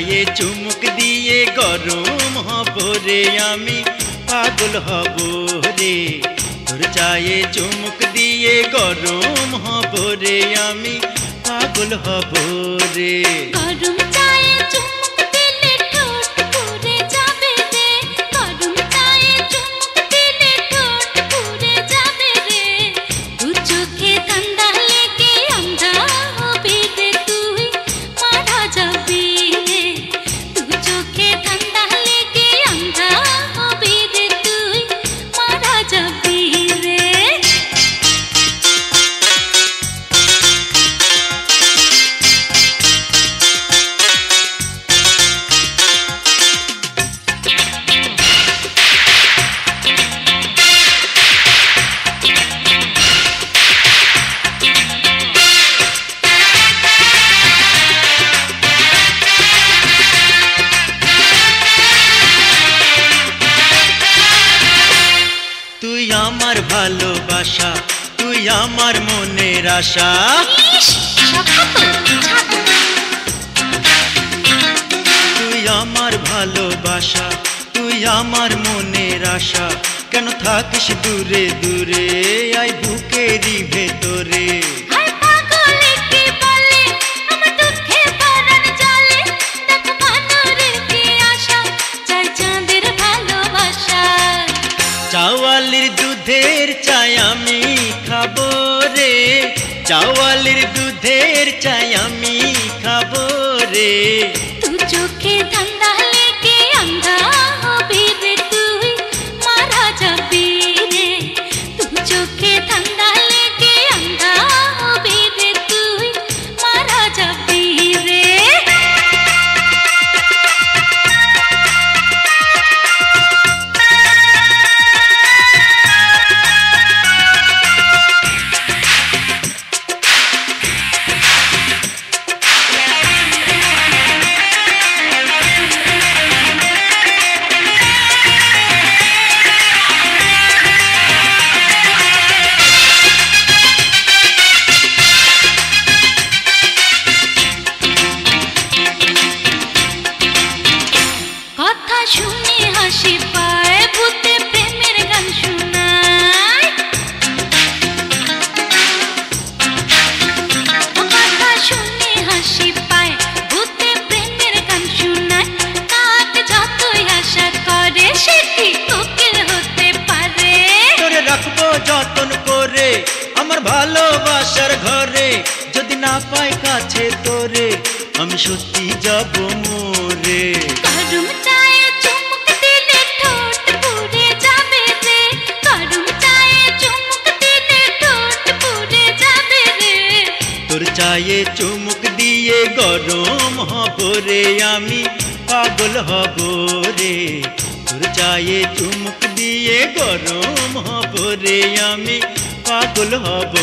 চায়ে চুমুক দিয়ে গরম হব রে আমি পাগল হব রে তোর চায়ে চুমুক দিয়ে গরম হব রে আমি পাগল হব রে গরম চায়ে চুমুক দিলে ঠোঁট পুড়ে যাবে রে গরম চায়ে চুমুক দিলে ঠোঁট পুড়ে যাবে রে দু চোখে ঠান্ডা লেগে আন্ধা হবি রে তুই মারা যাবি রে দু চোখে ঠান্ডা লেগে আন্ধা হবি রে তুই মারা যাবি রে তুই আমার ভালোবাসা তুই আমার মনের আশা তুই আমার ভালোবাসা তুই আমার মনের আশা কেন থাকিস দূরে দূরে আই বুকেরই ভেতরে চাওয়ালির দুধের চাই আমি খাবো রে চাওয়ালির দুধের চাই আমি খাবো রে তু চোখে ঠান্ডা লেগে আন্ধা হবি রে তুই মারা যাবি রে তু চোখে ঠান্ডা লেগে আন্ধা হবি রে তুই মারা যাবি রে কথা শুনে হাসি পায় ভূতে প্রেমের গান শোনায় কথা শুনে হাসি পায় ভূতে প্রেমের গান শোনায় কাক যতই আশা করে সেটি কোকিল হতে পারে তোরে রাখবো যতন করে আমার ভালোবাসার ঘরে যদি না পাই কাছে তোরে আমি সত্যি যাব মোরে গরম চায়ে চুমুক দিলে ঠোঁট পুড়ে যাবে রে গরম চায়ে চুমুক দিলে ঠোঁট পুড়ে যাবে রে তোর চায়ে চুমুক দিয়ে গরম হব রে আমি পাগল হব রে তোর চায়ে চুমুক দিয়ে গরম হব রে আমি পাগল হব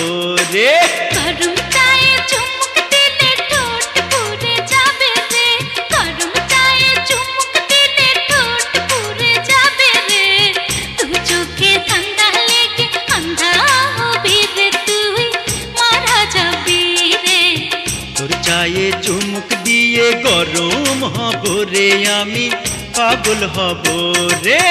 রে গরম চায়ে চুমুক দিলে ঠোঁট পুড়ে যাবে রে গরম চায়ে চুমুক দিলে ঠোঁট পুড়ে যাবে রে তু চোখে ঠান্ডা লেগে আন্ধা হবি রে তুই মারা যাবি রে তোর চায়ে চুমুক দিয়ে গরম হব রে আমি পাগল হব রে।